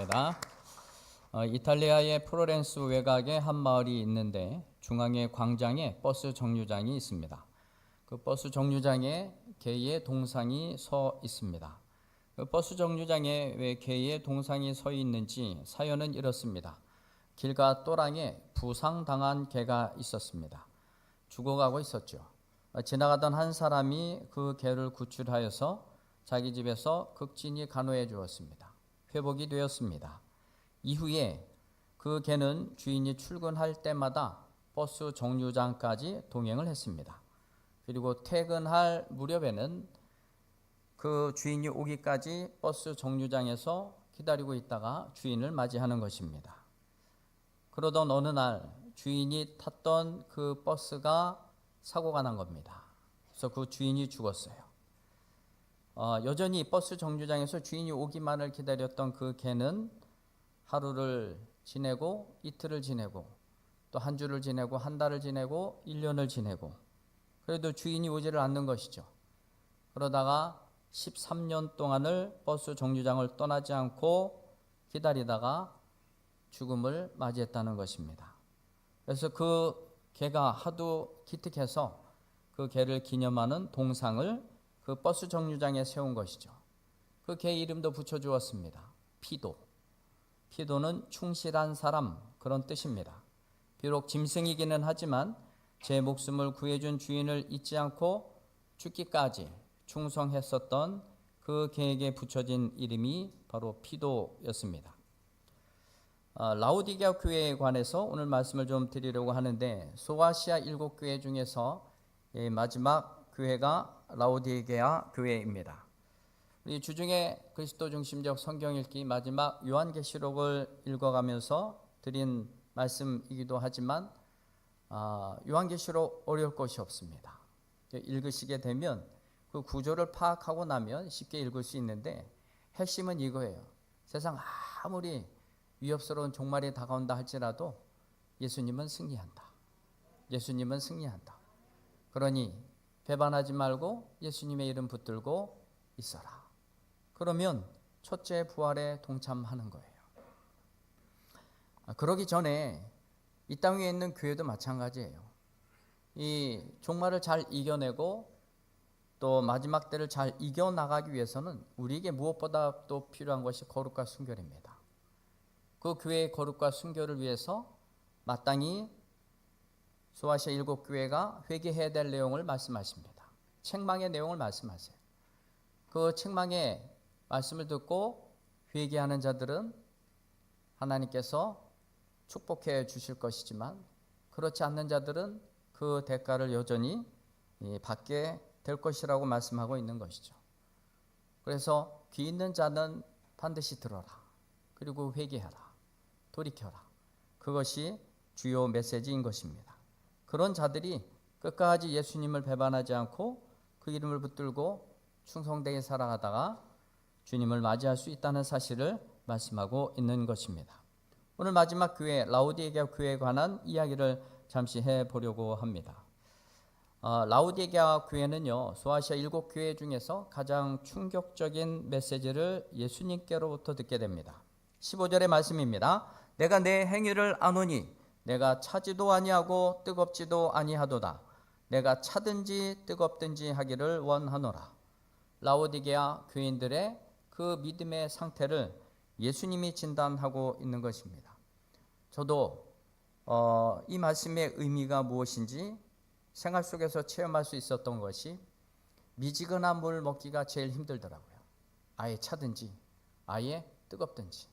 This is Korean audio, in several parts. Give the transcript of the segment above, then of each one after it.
있습니다. 이탈리아의 프로렌스 외곽에 한 마을이 있는데 중앙의 광장에 버스 정류장이 있습니다. 그 버스 정류장에 개의 동상이 서 있습니다. 그 버스 정류장에 왜 개의 동상이 서 있는지 사연은 이렇습니다. 길가 또랑에 부상당한 개가 있었습니다. 죽어가고 있었죠. 지나가던 한 사람이 그 개를 구출하여서 자기 집에서 극진히 간호해 주었습니다. 회복이 되었습니다. 이후에 그 개는 주인이 출근할 때마다 버스 정류장까지 동행을 했습니다. 그리고 퇴근할 무렵에는 그 주인이 오기까지 버스 정류장에서 기다리고 있다가 주인을 맞이하는 것입니다. 그러던 어느 날 주인이 탔던 그 버스가 사고가 난 겁니다. 그래서 그 주인이 죽었어요. 여전히 버스 정류장에서 주인이 오기만을 기다렸던 그 개는 하루를 지내고 이틀을 지내고 또 한 주를 지내고 한 달을 지내고 1년을 지내고 그래도 주인이 오지를 않는 것이죠. 그러다가 13년 동안을 버스 정류장을 떠나지 않고 기다리다가 죽음을 맞이했다는 것입니다. 그래서 그 개가 하도 기특해서 그 개를 기념하는 동상을 그 버스 정류장에 세운 것이죠. 그 개 이름도 붙여주었습니다. 피도. 피도는 충실한 사람 그런 뜻입니다. 비록 짐승이기는 하지만 제 목숨을 구해준 주인을 잊지 않고 죽기까지 충성했었던 그 개에게 붙여진 이름이 바로 피도였습니다. 라오디게아 교회에 관해서 오늘 말씀을 좀 드리려고 하는데 소아시아 7교회 중에서 마지막 교회가 라오디게아 교회입니다. 우리 주중에 그리스도 중심적 성경 읽기 마지막 요한계시록을 읽어가면서 드린 말씀이기도 하지만 요한계시록 어려울 것이 없습니다. 읽으시게 되면 그 구조를 파악하고 나면 쉽게 읽을 수 있는데 핵심은 이거예요. 세상 아무리 위협스러운 종말이 다가온다 할지라도 예수님은 승리한다. 예수님은 승리한다. 그러니 배반하지 말고 예수님의 이름 붙들고 있어라. 그러면 첫째 부활에 동참하는 거예요. 그러기 전에 이 땅 위에 있는 교회도 마찬가지예요. 이 종말을 잘 이겨내고 또 마지막 때를 잘 이겨나가기 위해서는 우리에게 무엇보다 또 필요한 것이 거룩과 순결입니다. 그 교회의 거룩과 순결을 위해서 마땅히 소아시아 7교회가 회개해야 될 내용을 말씀하십니다. 책망의 내용을 말씀하세요. 그 책망의 말씀을 듣고 회개하는 자들은 하나님께서 축복해 주실 것이지만 그렇지 않는 자들은 그 대가를 여전히 받게 될 것이라고 말씀하고 있는 것이죠. 그래서 귀 있는 자는 반드시 들어라. 그리고 회개하라. 돌이켜라. 그것이 주요 메시지인 것입니다. 그런 자들이 끝까지 예수님을 배반하지 않고 그 이름을 붙들고 충성되게 살아가다가 주님을 맞이할 수 있다는 사실을 말씀하고 있는 것입니다. 오늘 마지막 교회 라오디게아 교회에 관한 이야기를 잠시 해보려고 합니다. 라오디게아 교회는요 소아시아 7교회 중에서 가장 충격적인 메시지를 예수님께로부터 듣게 됩니다. 15절의 말씀입니다. 내가 내 행위를 아노니 내가 차지도 아니하고 뜨겁지도 아니하도다. 내가 차든지 뜨겁든지 하기를 원하노라. 라오디게아 교인들의 그 믿음의 상태를 예수님이 진단하고 있는 것입니다. 저도 이 말씀의 의미가 무엇인지 생활 속에서 체험할 수 있었던 것이 미지근한 물 먹기가 제일 힘들더라고요. 아예 차든지 아예 뜨겁든지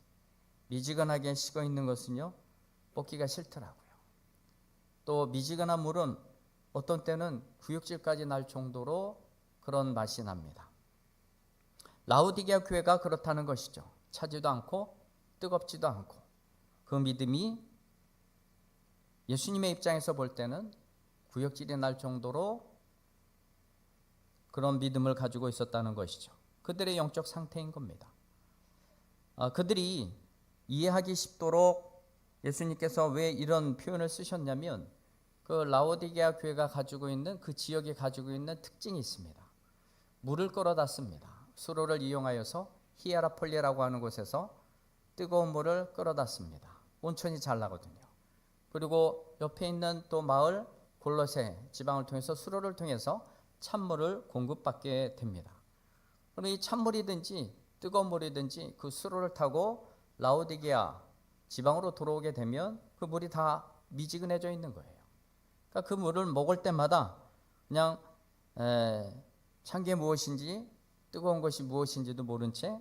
미지근하게 식어 있는 것은요 먹기가 싫더라고요. 또 미지근한 물은 어떤 때는 구역질까지 날 정도로 그런 맛이 납니다. 라오디게아 교회가 그렇다는 것이죠. 차지도 않고 뜨겁지도 않고 그 믿음이 예수님의 입장에서 볼 때는 구역질이 날 정도로 그런 믿음을 가지고 있었다는 것이죠. 그들의 영적 상태인 겁니다. 그들이 이해하기 쉽도록 예수님께서 왜 이런 표현을 쓰셨냐면 그 라오디게아 교회가 가지고 있는 그 지역이 가지고 있는 특징이 있습니다. 물을 끌어다 씁니다. 수로를 이용하여서 히에라폴리라고 하는 곳에서 뜨거운 물을 끌어다 씁니다. 온천이 잘 나거든요. 그리고 옆에 있는 또 마을 골로새 지방을 통해서 수로를 통해서 찬물을 공급받게 됩니다. 그럼 이 찬물이든지 뜨거운 물이든지 그 수로를 타고 라오디게아 지방으로 들어오게 되면 그 물이 다 미지근해져 있는 거예요. 그러니까 그 물을 먹을 때마다 그냥 찬 게 무엇인지 뜨거운 것이 무엇인지도 모른 채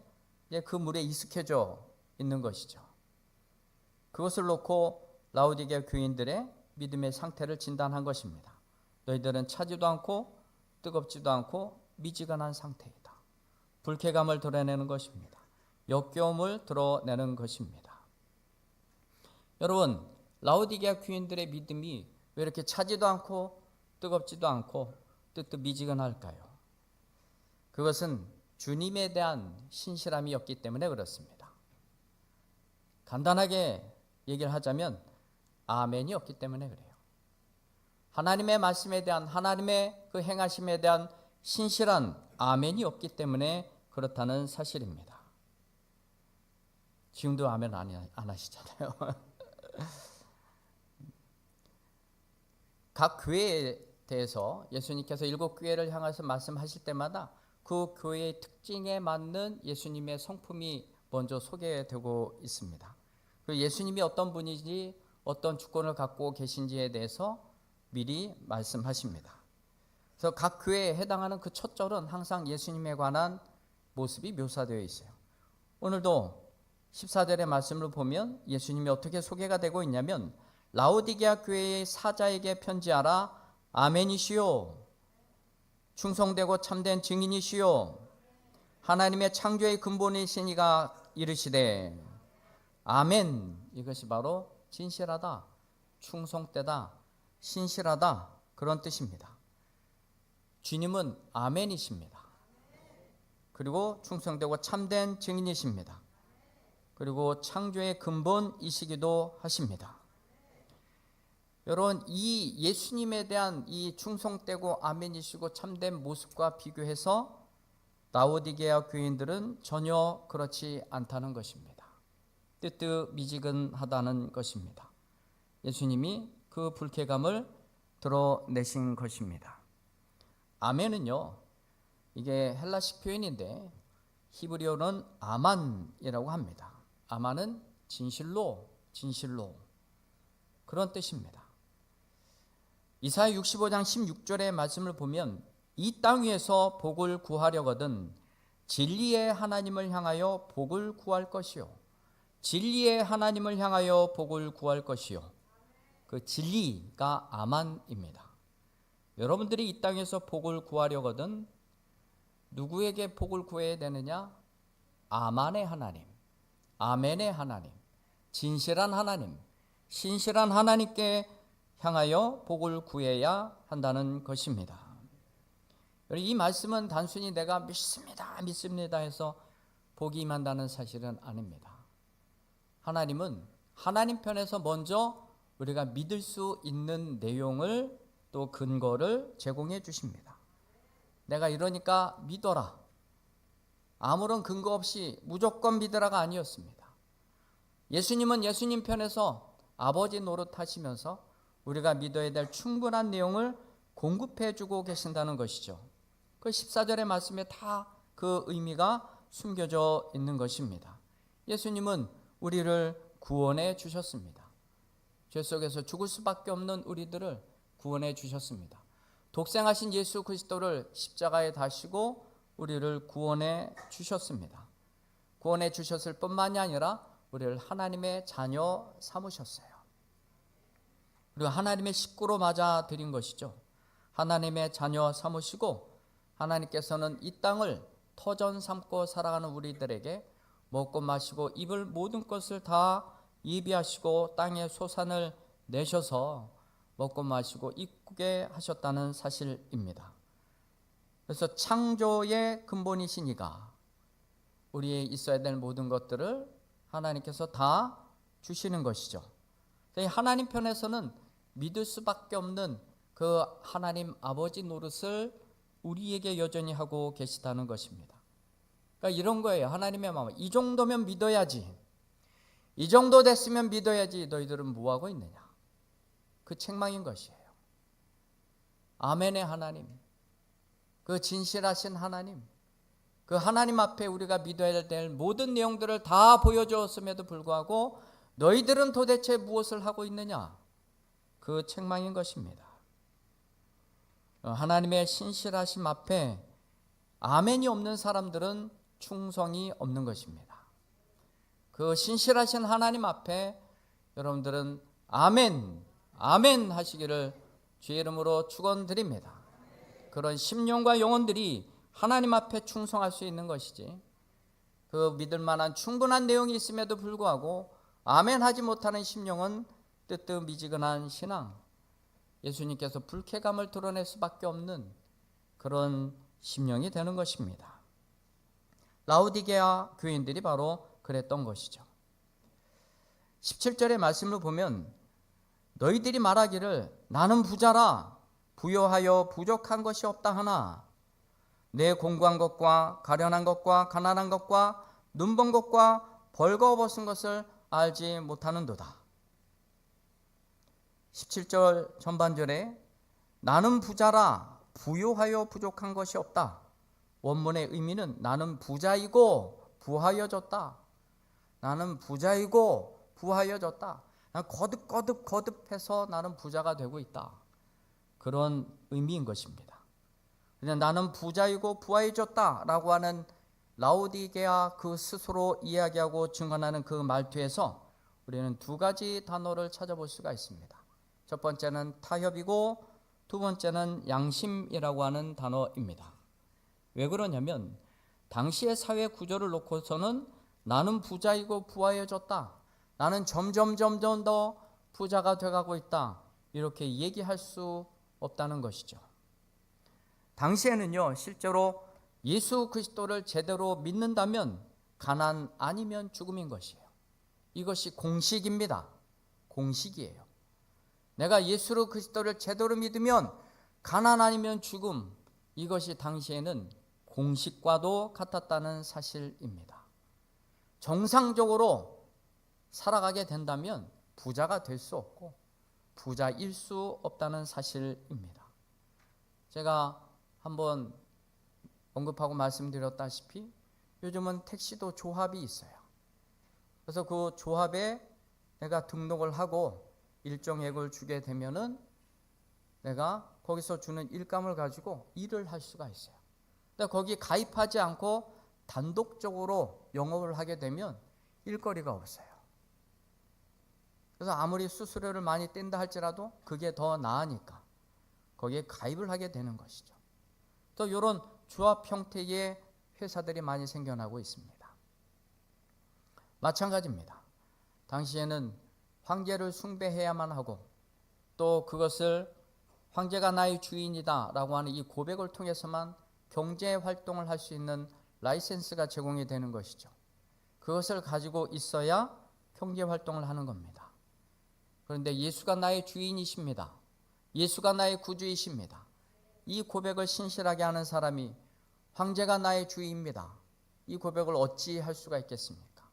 그 물에 익숙해져 있는 것이죠. 그것을 놓고 라오디게아 교인들의 믿음의 상태를 진단한 것입니다. 너희들은 차지도 않고 뜨겁지도 않고 미지근한 상태이다. 불쾌감을 드러내는 것입니다. 역겨움을 드러내는 것입니다. 여러분, 라오디게아 교인들의 믿음이 왜 이렇게 차지도 않고 뜨겁지도 않고 뜻도 미지근할까요? 그것은 주님에 대한 신실함이었기 때문에 그렇습니다. 간단하게 얘기를 하자면 아멘이 없기 때문에 그래요. 하나님의 말씀에 대한 하나님의 그 행하심에 대한 신실한 아멘이 없기 때문에 그렇다는 사실입니다. 지금도 아멘 안 하시잖아요. 각 교회에 대해서 예수님께서 7교회를 향해서 말씀하실 때마다 그 교회의 특징에 맞는 예수님의 성품이 먼저 소개되고 있습니다. 예수님이 어떤 분인지 어떤 주권을 갖고 계신지에 대해서 미리 말씀하십니다. 그래서 각 교회에 해당하는 그 첫 절은 항상 예수님에 관한 모습이 묘사되어 있어요. 오늘도 14절의 말씀을 보면 예수님이 어떻게 소개가 되고 있냐면 라오디게아 교회의 사자에게 편지하라. 아멘이시요. 충성되고 참된 증인이시요. 하나님의 창조의 근본이신 이가 이르시되 아멘. 이것이 바로 진실하다, 충성되다, 신실하다 그런 뜻입니다. 주님은 아멘이십니다. 그리고 충성되고 참된 증인이십니다. 그리고 창조의 근본이시기도 하십니다. 여러분, 이 예수님에 대한 이 충성되고 아멘이시고 참된 모습과 비교해서 라오디게아 교인들은 전혀 그렇지 않다는 것입니다. 뜨뜻미지근하다는 것입니다. 예수님이 그 불쾌감을 드러내신 것입니다. 아멘은요, 이게 헬라식 표현인데 히브리어는 아만이라고 합니다. 아만은 진실로 그런 뜻입니다. 이사야 65장 16절의 말씀을 보면 이 땅 위에서 복을 구하려거든 진리의 하나님을 향하여 복을 구할 것이요. 진리의 하나님을 향하여 복을 구할 것이요. 그 진리가 아만입니다. 여러분들이 이 땅에서 복을 구하려거든 누구에게 복을 구해야 되느냐? 아만의 하나님, 아멘의 하나님, 진실한 하나님, 신실한 하나님께 향하여 복을 구해야 한다는 것입니다. 이 말씀은 단순히 내가 믿습니다 해서 복이 임한다는 사실은 아닙니다. 하나님은 하나님 편에서 먼저 우리가 믿을 수 있는 내용을 또 근거를 제공해 주십니다. 내가 이러니까 믿어라. 아무런 근거 없이 무조건 믿으라가 아니었습니다. 예수님은 예수님 편에서 아버지 노릇하시면서 우리가 믿어야 될 충분한 내용을 공급해 주고 계신다는 것이죠. 그 14절의 말씀에 다 그 의미가 숨겨져 있는 것입니다. 예수님은 우리를 구원해 주셨습니다. 죄 속에서 죽을 수밖에 없는 우리들을 구원해 주셨습니다. 독생하신 예수 그리스도를 십자가에 다시고 우리를 구원해 주셨습니다. 구원해 주셨을 뿐만이 아니라 우리를 하나님의 자녀 삼으셨어요. 그리고 하나님의 식구로 맞아들인 것이죠. 하나님의 자녀 삼으시고 하나님께서는 이 땅을 터전 삼고 살아가는 우리들에게 먹고 마시고 입을 모든 것을 다 예비하시고 땅에 소산을 내셔서 먹고 마시고 입게 하셨다는 사실입니다. 그래서 창조의 근본이신 이가 우리의 있어야 될 모든 것들을 하나님께서 다 주시는 것이죠. 하나님 편에서는 믿을 수밖에 없는 그 하나님 아버지 노릇을 우리에게 여전히 하고 계시다는 것입니다. 그러니까 이런 거예요. 하나님의 마음. 이 정도면 믿어야지. 이 정도 됐으면 믿어야지 너희들은 뭐하고 있느냐. 그 책망인 것이에요. 아멘의 하나님, 그 진실하신 하나님, 그 하나님 앞에 우리가 믿어야 될 모든 내용들을 다 보여주었음에도 불구하고 너희들은 도대체 무엇을 하고 있느냐. 그 책망인 것입니다. 하나님의 신실하심 앞에 아멘이 없는 사람들은 충성이 없는 것입니다. 그 신실하신 하나님 앞에 여러분들은 아멘, 아멘 하시기를 주의 이름으로 축원드립니다. 그런 심령과 영혼들이 하나님 앞에 충성할 수 있는 것이지, 그 믿을 만한 충분한 내용이 있음에도 불구하고 아멘 하지 못하는 심령은 뜨뜻미지근한 신앙, 예수님께서 불쾌감을 드러낼 수밖에 없는 그런 심령이 되는 것입니다. 라오디게아 교인들이 바로 그랬던 것이죠. 17절의 말씀을 보면 너희들이 말하기를 나는 부자라 부요하여 부족한 것이 없다 하나 내 공고한 것과 가련한 것과 가난한 것과 눈먼 것과 벌거벗은 것을 알지 못하는도다. 17절 전반절에 나는 부자라 부요하여 부족한 것이 없다. 원문의 의미는 나는 부자이고 부하여졌다. 나는 부자이고 부하여졌다. 거듭해서 나는 부자가 되고 있다. 그런 의미인 것입니다. 그냥 나는 부자이고 부하여졌다라고 하는 라오디게아 그 스스로 이야기하고 증언하는 그 말투에서 우리는 두 가지 단어를 찾아볼 수가 있습니다. 첫 번째는 타협이고 두 번째는 양심이라고 하는 단어입니다. 왜 그러냐면 당시의 사회 구조를 놓고서는 나는 부자이고 부하여졌다, 나는 점점 더 부자가 돼가고 있다, 이렇게 얘기할 수 없다는 것이죠. 당시에는요, 실제로 예수 그리스도를 제대로 믿는다면 가난 아니면 죽음인 것이에요. 이것이 공식입니다. 공식이에요. 내가 예수 그리스도를 제대로 믿으면 가난 아니면 죽음, 이것이 당시에는 공식과도 같았다는 사실입니다. 정상적으로 살아가게 된다면 부자가 될 수 없고 부자일 수 없다는 사실입니다. 제가 한번 언급하고 말씀드렸다시피 요즘은 택시도 조합이 있어요. 그래서 그 조합에 내가 등록을 하고 일정액을 주게 되면은 내가 거기서 주는 일감을 가지고 일을 할 수가 있어요. 근데 거기 가입하지 않고 단독적으로 영업을 하게 되면 일거리가 없어요. 그래서 아무리 수수료를 많이 뗀다 할지라도 그게 더 나으니까 거기에 가입을 하게 되는 것이죠. 또 이런 조합 형태의 회사들이 많이 생겨나고 있습니다. 마찬가지입니다. 당시에는 황제를 숭배해야만 하고 또 그것을 황제가 나의 주인이다 라고 하는 이 고백을 통해서만 경제 활동을 할 수 있는 라이센스가 제공이 되는 것이죠. 그것을 가지고 있어야 경제 활동을 하는 겁니다. 그런데 예수가 나의 주인이십니다. 예수가 나의 구주이십니다. 이 고백을 신실하게 하는 사람이 황제가 나의 주인입니다, 이 고백을 어찌 할 수가 있겠습니까?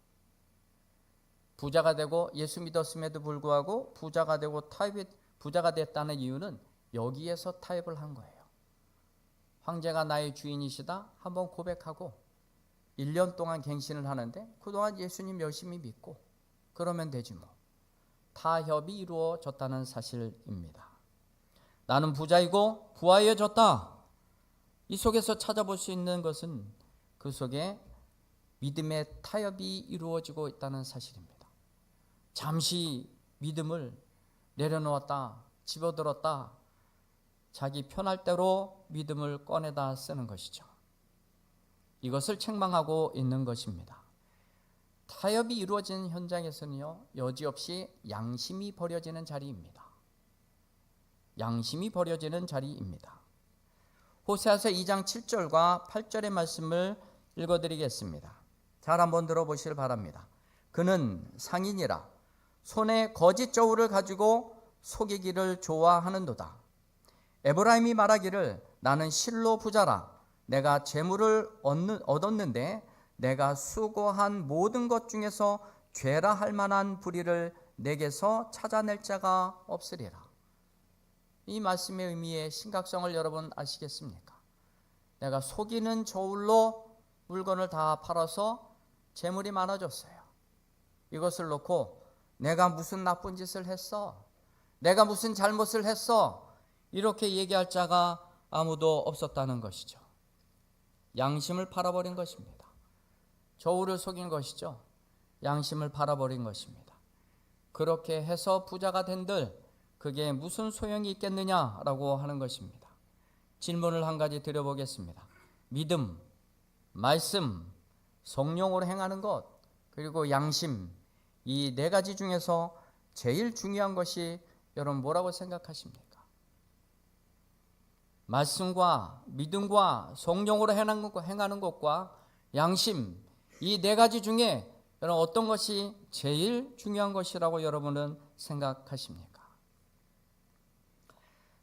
부자가 되고 예수 믿었음에도 불구하고 부자가 되고 부자가 됐다는 이유는 여기에서 타협을 한 거예요. 황제가 나의 주인이시다 한번 고백하고 1년 동안 갱신을 하는데 그동안 예수님 열심히 믿고 그러면 되지 뭐. 타협이 이루어졌다는 사실입니다. 나는 부자이고 부하여졌다. 이 속에서 찾아볼 수 있는 것은 그 속에 믿음의 타협이 이루어지고 있다는 사실입니다. 잠시 믿음을 내려놓았다, 집어들었다, 자기 편할 대로 믿음을 꺼내다 쓰는 것이죠. 이것을 책망하고 있는 것입니다. 타협이 이루어지는 현장에서는요, 여지없이 양심이 버려지는 자리입니다. 양심이 버려지는 자리입니다. 호세아서 2장 7절과 8절의 말씀을 읽어드리겠습니다. 잘 한번 들어보시길 바랍니다. 그는 상인이라 손에 거짓 저울을 가지고 속이기를 좋아하는도다. 에브라임이 말하기를 나는 실로 부자라 내가 재물을 얻었는데 내가 수고한 모든 것 중에서 죄라 할 만한 불의를 내게서 찾아낼 자가 없으리라. 이 말씀의 의미의 심각성을 여러분 아시겠습니까? 내가 속이는 저울로 물건을 다 팔아서 재물이 많아졌어요. 이것을 놓고 내가 무슨 나쁜 짓을 했어? 내가 무슨 잘못을 했어? 이렇게 얘기할 자가 아무도 없었다는 것이죠. 양심을 팔아버린 것입니다. 저울을 속인 것이죠. 양심을 팔아버린 것입니다. 그렇게 해서 부자가 된들 그게 무슨 소용이 있겠느냐라고 하는 것입니다. 질문을 한 가지 드려보겠습니다. 믿음, 말씀, 성령으로 행하는 것, 그리고 양심, 이 네 가지 중에서 제일 중요한 것이 여러분 뭐라고 생각하십니까? 말씀과 믿음과 성령으로 행하는 것과 양심, 이 네 가지 중에 여러분 어떤 것이 제일 중요한 것이라고 여러분은 생각하십니까?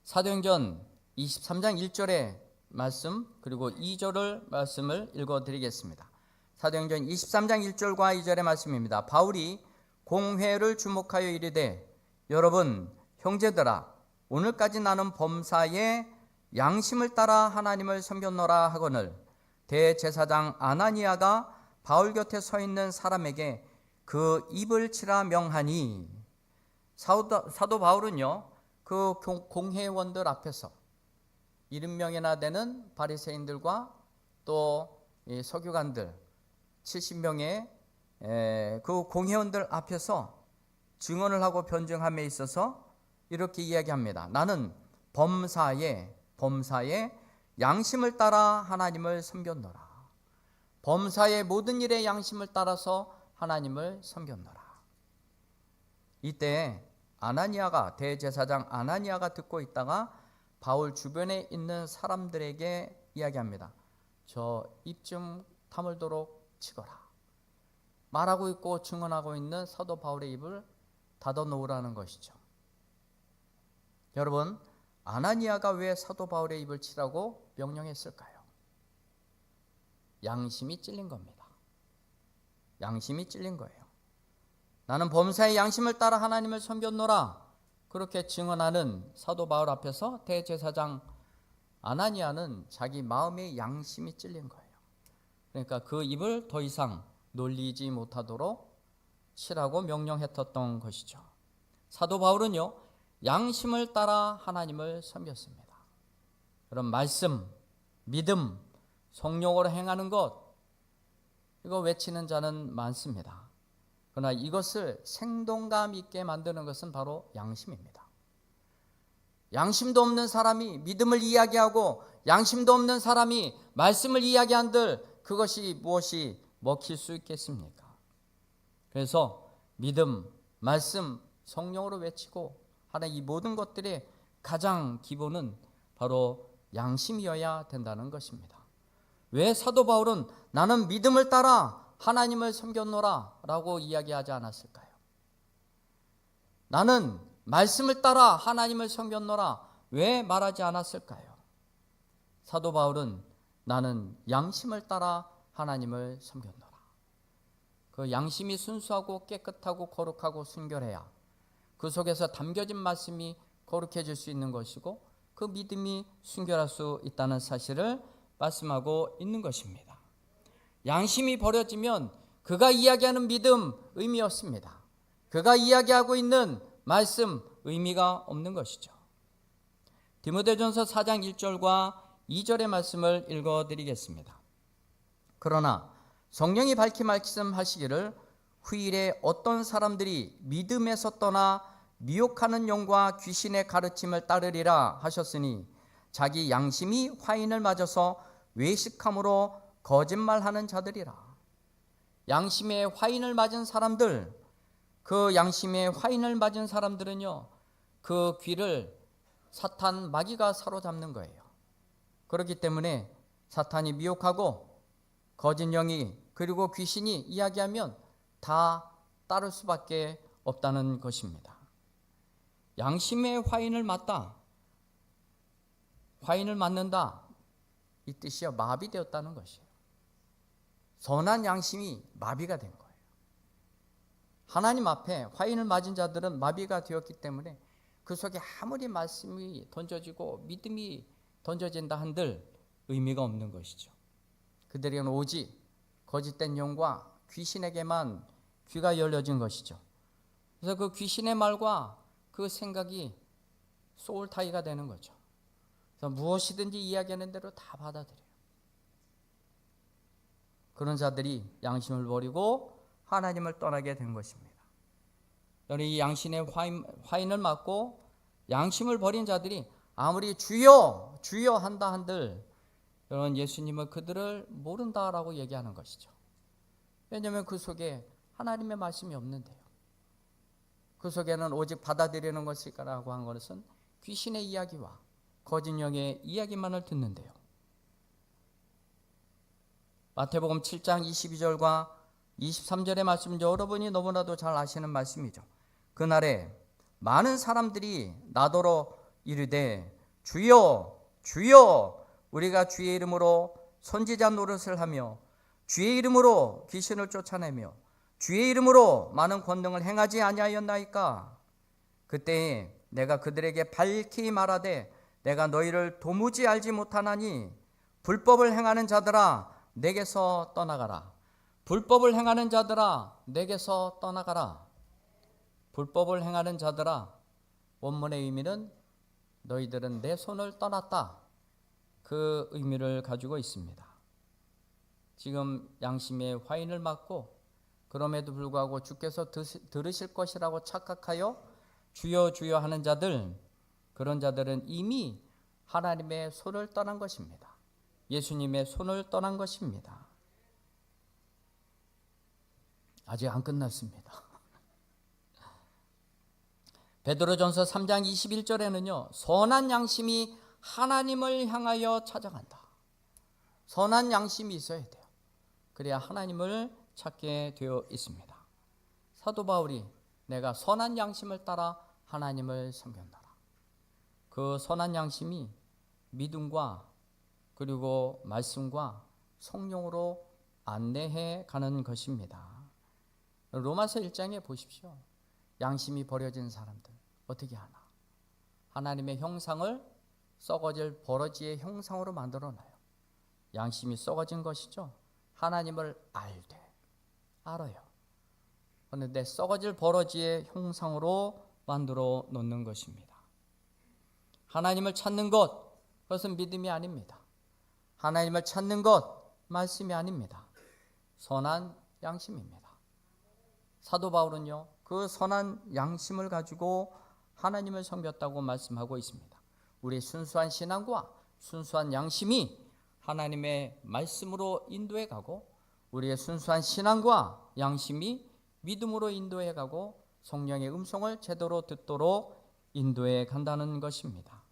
사도행전 23장 1절의 말씀 그리고 2절의 말씀을 읽어드리겠습니다. 사도행전 23장 1절과 2절의 말씀입니다. 바울이 공회를 주목하여 이르되 여러분 형제들아 오늘까지 나는 범사에 양심을 따라 하나님을 섬겼노라 하거늘 대제사장 아나니아가 바울 곁에 서 있는 사람에게 그 입을 치라 명하니 사도 바울은요 그 공회원들 앞에서 70명이나 되는 바리새인들과 또 서기관들 70명의 그 공회원들 앞에서 증언을 하고 변증함에 있어서 이렇게 이야기합니다. 나는 범사에 양심을 따라 하나님을 섬겼노라. 범사의 모든 일에 양심을 따라서 하나님을 섬겼노라. 이때 아나니아가 대제사장 아나니아가 듣고 있다가 바울 주변에 있는 사람들에게 이야기합니다. 저 입 좀 다물도록 치거라. 말하고 있고 증언하고 있는 사도 바울의 입을 닫아 놓으라는 것이죠. 여러분, 아나니아가 왜 사도 바울의 입을 치라고 명령했을까요? 양심이 찔린 겁니다. 양심이 찔린 거예요. 나는 범사의 양심을 따라 하나님을 섬겼노라. 그렇게 증언하는 사도 바울 앞에서 대제사장 아나니아는 자기 마음의 양심이 찔린 거예요. 그러니까 그 입을 더 이상 놀리지 못하도록 치라고 명령했던 것이죠. 사도 바울은요, 양심을 따라 하나님을 섬겼습니다. 그런 말씀, 믿음, 성령으로 행하는 것, 이거 외치는 자는 많습니다. 그러나 이것을 생동감 있게 만드는 것은 바로 양심입니다. 양심도 없는 사람이 믿음을 이야기하고 양심도 없는 사람이 말씀을 이야기한들 그것이 무엇이 먹힐 수 있겠습니까? 그래서 믿음, 말씀, 성령으로 외치고 하는 이 모든 것들의 가장 기본은 바로 양심이어야 된다는 것입니다. 왜 사도 바울은 나는 믿음을 따라 하나님을 섬겼노라 라고 이야기하지 않았을까요? 나는 말씀을 따라 하나님을 섬겼노라 왜 말하지 않았을까요? 사도 바울은 나는 양심을 따라 하나님을 섬겼노라. 그 양심이 순수하고 깨끗하고 거룩하고 순결해야 그 속에서 담겨진 말씀이 거룩해질 수 있는 것이고 그 믿음이 순결할 수 있다는 사실을 말씀하고 있는 것입니다. 양심이 버려지면 그가 이야기하는 믿음 의미 없습니다. 그가 이야기하고 있는 말씀 의미가 없는 것이죠. 디모데전서 4장 1절과 2절의 말씀을 읽어드리겠습니다. 그러나 성령이 밝히 말씀하시기를 후일에 어떤 사람들이 믿음에서 떠나 미혹하는 영과 귀신의 가르침을 따르리라 하셨으니 자기 양심이 화인을 맞아서 외식함으로 거짓말하는 자들이라. 양심의 화인을 맞은 사람들, 그 양심의 화인을 맞은 사람들은요, 그 귀를 사탄 마귀가 사로잡는 거예요. 그렇기 때문에 사탄이 미혹하고 거짓 영이 그리고 귀신이 이야기하면 다 따를 수밖에 없다는 것입니다. 양심의 화인을 맞다, 화인을 맞는다, 이 뜻이요 마비되었다는 것이에요. 선한 양심이 마비가 된 거예요. 하나님 앞에 화인을 맞은 자들은 마비가 되었기 때문에 그 속에 아무리 말씀이 던져지고 믿음이 던져진다 한들 의미가 없는 것이죠. 그들에게는 오직 거짓된 영과 귀신에게만 귀가 열려진 것이죠. 그래서 그 귀신의 말과 그 생각이 소울타이가 되는 거죠. 그래서 무엇이든지 이야기하는 대로 다 받아들여요. 그런 자들이 양심을 버리고 하나님을 떠나게 된 것입니다. 이 양심의 화인을 맞고 양심을 버린 자들이 아무리 주여 주여 한다 한들 여러분 예수님은 그들을 모른다라고 얘기하는 것이죠. 왜냐하면 그 속에 하나님의 말씀이 없는데요. 그 속에는 오직 받아들이는 것이라고 한 것은 귀신의 이야기와 거짓 영의 이야기만을 듣는데요. 마태복음 7장 22절과 23절의 말씀 여러분이 너무나도 잘 아시는 말씀이죠. 그날에 많은 사람들이 나더러 이르되 주여 주여 우리가 주의 이름으로 선지자 노릇을 하며 주의 이름으로 귀신을 쫓아내며 주의 이름으로 많은 권능을 행하지 아니하였나이까. 그때에 내가 그들에게 밝히 말하되 내가 너희를 도무지 알지 못하나니 불법을 행하는 자들아 내게서 떠나가라. 불법을 행하는 자들아 내게서 떠나가라. 불법을 행하는 자들아, 원문의 의미는 너희들은 내 손을 떠났다, 그 의미를 가지고 있습니다. 지금 양심의 화인을 맞고 그럼에도 불구하고 주께서 들으실 것이라고 착각하여 주여 주여 하는 자들, 그런 자들은 이미 하나님의 손을 떠난 것입니다. 예수님의 손을 떠난 것입니다. 아직 안 끝났습니다. 베드로전서 3장 21절에는요. 선한 양심이 하나님을 향하여 찾아간다. 선한 양심이 있어야 돼요. 그래야 하나님을 찾게 되어 있습니다. 사도 바울이 내가 선한 양심을 따라 하나님을 섬겼노라. 그 선한 양심이 믿음과 그리고 말씀과 성령으로 안내해 가는 것입니다. 로마서 1장에 보십시오. 양심이 버려진 사람들 어떻게 하나? 하나님의 형상을 썩어질 버러지의 형상으로 만들어놔요. 양심이 썩어진 것이죠. 하나님을 알아요. 그런데 썩어질 버러지의 형상으로 만들어 놓는 것입니다. 하나님을 찾는 것, 그것은 믿음이 아닙니다. 하나님을 찾는 것, 말씀이 아닙니다. 선한 양심입니다. 사도 바울은요, 그 선한 양심을 가지고 하나님을 섬겼다고 말씀하고 있습니다. 우리 순수한 신앙과 순수한 양심이 하나님의 말씀으로 인도해 가고, 우리의 순수한 신앙과 양심이 믿음으로 인도해 가고, 성령의 음성을 제대로 듣도록 인도해 간다는 것입니다.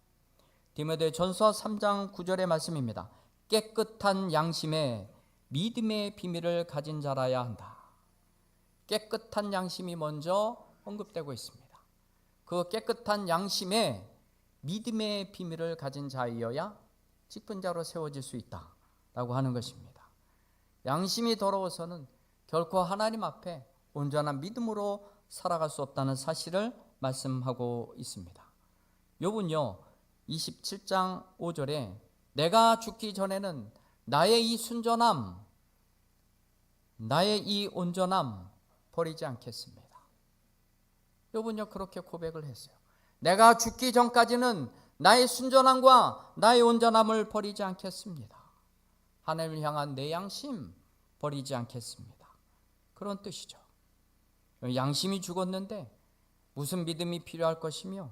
디모데전서 3장 9절의 말씀입니다. 깨끗한 양심에 믿음의 비밀을 가진 자라야 한다. 깨끗한 양심이 먼저 언급되고 있습니다. 그 깨끗한 양심에 믿음의 비밀을 가진 자이어야 직분자로 세워질 수 있다라고 하는 것입니다. 양심이 더러워서는 결코 하나님 앞에 온전한 믿음으로 살아갈 수 없다는 사실을 말씀하고 있습니다. 욥은요 27장 5절에 내가 죽기 전에는 나의 이 순전함, 나의 이 온전함 버리지 않겠습니다. 욥은요 그렇게 고백을 했어요. 내가 죽기 전까지는 나의 순전함과 나의 온전함을 버리지 않겠습니다. 하나님을 향한 내 양심 버리지 않겠습니다. 그런 뜻이죠. 양심이 죽었는데 무슨 믿음이 필요할 것이며,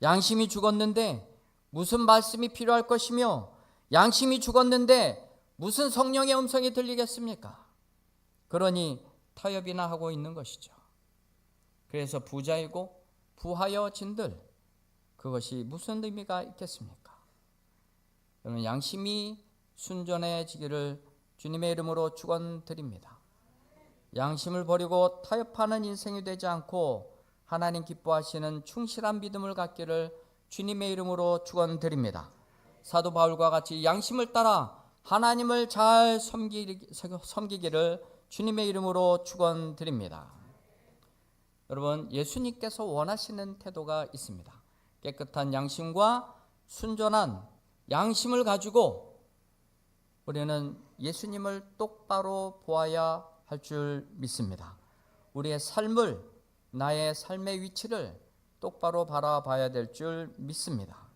양심이 죽었는데 무슨 말씀이 필요할 것이며, 양심이 죽었는데 무슨 성령의 음성이 들리겠습니까? 그러니 타협이나 하고 있는 것이죠. 그래서 부자이고 부하여진들, 그것이 무슨 의미가 있겠습니까? 여러분, 양심이 순전해지기를 주님의 이름으로 축원드립니다. 양심을 버리고 타협하는 인생이 되지 않고 하나님 기뻐하시는 충실한 믿음을 갖기를 주님의 이름으로 축원드립니다. 사도 바울과 같이 양심을 따라 하나님을 잘 섬기기를 주님의 이름으로 축원드립니다. 여러분, 예수님께서 원하시는 태도가 있습니다. 깨끗한 양심과 순전한 양심을 가지고 우리는 예수님을 똑바로 보아야 할 줄 믿습니다. 우리의 삶을, 나의 삶의 위치를 똑바로 바라봐야 될 줄 믿습니다.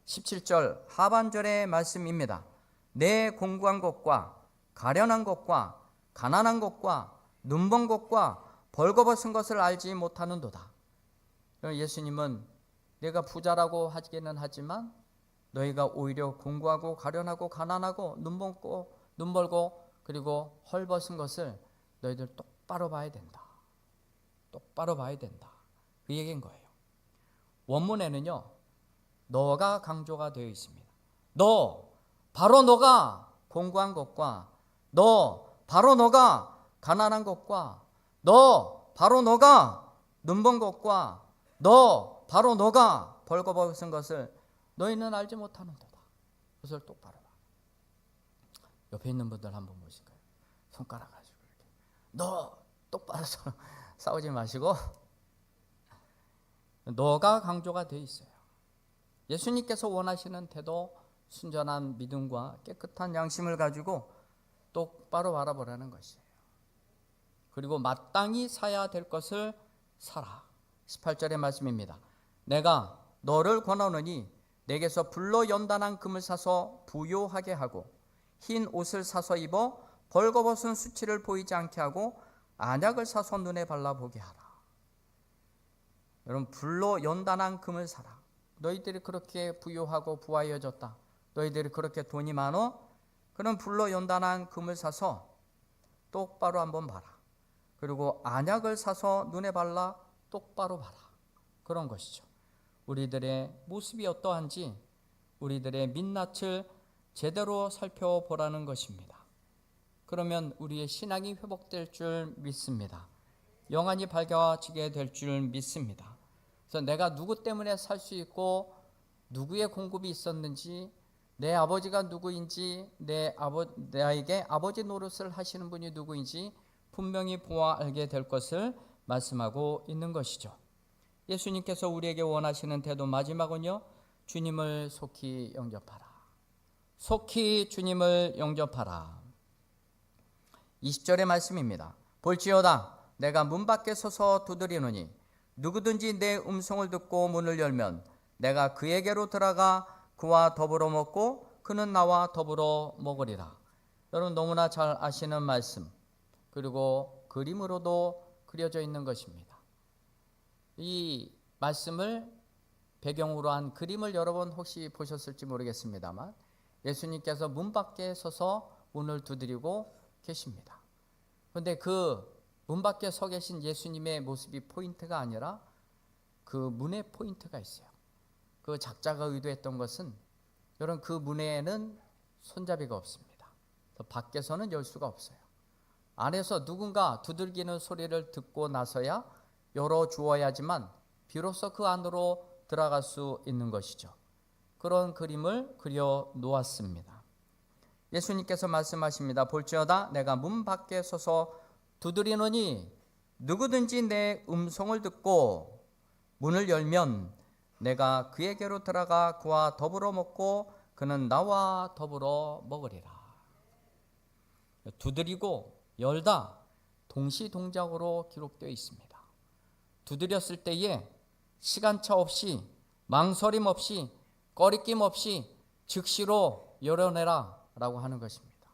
17절 하반절의 말씀입니다. 내 공고한 것과 가련한 것과 가난한 것과 눈먼 것과 벌거벗은 것을 알지 못하는도다. 예수님은 내가 부자라고 하기는 하지만 너희가 오히려 공고하고 가련하고 가난하고 눈 멀고 그리고 헐벗은 것을 너희들 똑바로 봐야 된다. 똑바로 봐야 된다. 그 얘기인 거예요. 원문에는요, 너가 강조가 되어 있습니다. 바로 너가 공고한 것과 바로 너가 가난한 것과 바로 너가 눈먼 것과 바로 너가 벌거벗은 것을 너희는 알지 못하는도다. 그것을 똑바로 봐. 옆에 있는 분들 한번 보실까요? 손가락 가지고 이렇게 똑바로 싸우지 마시고 너가 강조가 되어 있어요. 예수님께서 원하시는 태도, 순전한 믿음과 깨끗한 양심을 가지고 똑바로 바라보라는 것이에요. 그리고 마땅히 사야 될 것을 사라. 18절의 말씀입니다. 내가 너를 권하노니 내게서 불로 연단한 금을 사서 부요하게 하고 흰 옷을 사서 입어 벌거벗은 수치를 보이지 않게 하고 안약을 사서 눈에 발라보게 하라. 여러분, 불로 연단한 금을 사라. 너희들이 그렇게 부유하고 부하여졌다. 너희들이 그렇게 돈이 많어? 그럼 불로 연단한 금을 사서 똑바로 한번 봐라. 그리고 안약을 사서 눈에 발라 똑바로 봐라. 그런 것이죠. 우리들의 모습이 어떠한지 우리들의 민낯을 제대로 살펴보라는 것입니다. 그러면 우리의 신앙이 회복될 줄 믿습니다. 영안이 밝아지게 될 줄 믿습니다. 그래서 내가 누구 때문에 살 수 있고 누구의 공급이 있었는지, 내 아버지가 누구인지, 나에게 아버지 노릇을 하시는 분이 누구인지 분명히 보아 알게 될 것을 말씀하고 있는 것이죠. 예수님께서 우리에게 원하시는 태도, 마지막은요, 주님을 속히 영접하라. 속히 주님을 영접하라. 20절의 말씀입니다. 볼지어다 내가 문 밖에 서서 두드리노니 누구든지 내 음성을 듣고 문을 열면 내가 그에게로 들어가 그와 더불어 먹고 그는 나와 더불어 먹으리라. 여러분, 너무나 잘 아시는 말씀, 그리고 그림으로도 그려져 있는 것입니다. 이 말씀을 배경으로 한 그림을 여러분 혹시 보셨을지 모르겠습니다만 예수님께서 문 밖에 서서 문을 두드리고 계십니다. 그런데 그 문 밖에 서 계신 예수님의 모습이 포인트가 아니라 그 문에 포인트가 있어요. 그 작자가 의도했던 것은, 여러분, 그 문에는 손잡이가 없습니다. 밖에서는 열 수가 없어요. 안에서 누군가 두들기는 소리를 듣고 나서야 열어주어야지만 비로소 그 안으로 들어갈 수 있는 것이죠. 그런 그림을 그려 놓았습니다. 예수님께서 말씀하십니다. 볼지어다 내가 문 밖에 서서 두드리노니 누구든지 내 음성을 듣고 문을 열면 내가 그에게로 들어가 그와 더불어 먹고 그는 나와 더불어 먹으리라. 두드리고 열다 동시동작으로 기록되어 있습니다. 두드렸을 때에 시간차 없이, 망설임 없이, 꺼리낌 없이 즉시로 열어내라 라고 하는 것입니다.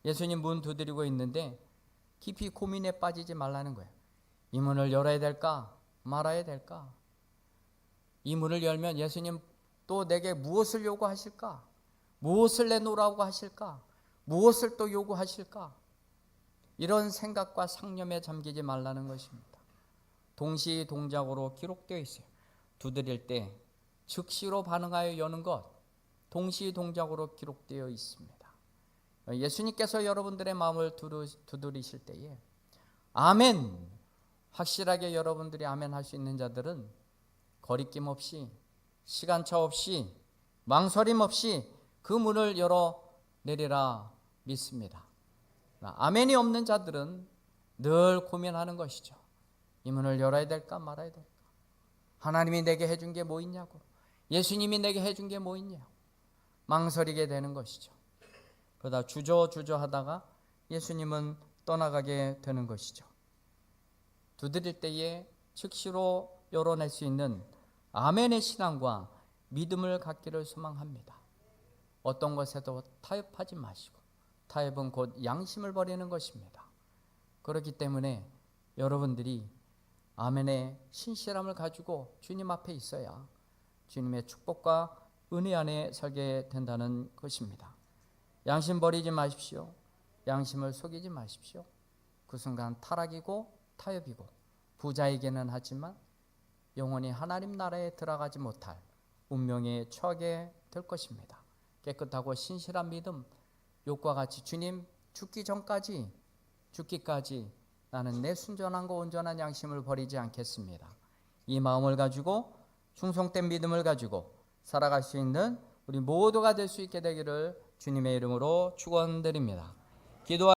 예수님 문 두드리고 있는데 깊이 고민에 빠지지 말라는 거예요. 이 문을 열어야 될까 말아야 될까? 이 문을 열면 예수님 또 내게 무엇을 요구하실까? 무엇을 내놓으라고 하실까? 무엇을 또 요구하실까? 이런 생각과 상념에 잠기지 말라는 것입니다. 동시동작으로 기록되어 있어요. 두드릴 때 즉시로 반응하여 여는 것, 동시동작으로 기록되어 있습니다. 예수님께서 여러분들의 마음을 두드리실 때에 아멘, 확실하게 여러분들이 아멘 할 수 있는 자들은 거리낌 없이, 시간차 없이, 망설임 없이 그 문을 열어내리라 믿습니다. 아멘이 없는 자들은 늘 고민하는 것이죠. 이 문을 열어야 될까 말아야 될까? 하나님이 내게 해준 게 뭐 있냐고, 예수님이 내게 해준 게 뭐 있냐고 망설이게 되는 것이죠. 그러다 주저하다가 예수님은 떠나가게 되는 것이죠. 두드릴 때에 즉시로 열어낼 수 있는 아멘의 신앙과 믿음을 갖기를 소망합니다. 어떤 것에도 타협하지 마시고, 타협은 곧 양심을 버리는 것입니다. 그렇기 때문에 여러분들이 아멘의 신실함을 가지고 주님 앞에 있어야 주님의 축복과 은혜 안에 살게 된다는 것입니다. 양심 버리지 마십시오. 양심을 속이지 마십시오. 그 순간 타락이고 타협이고 부자에게는 하지만 영원히 하나님 나라에 들어가지 못할 운명에 처하게 될 것입니다. 깨끗하고 신실한 믿음, 욥과 같이 주님 죽기까지 나는 내 순전한 거 온전한 양심을 버리지 않겠습니다. 이 마음을 가지고 충성된 믿음을 가지고 살아갈 수 있는 우리 모두가 될 수 있게 되기를 주님의 이름으로 축원드립니다. 기도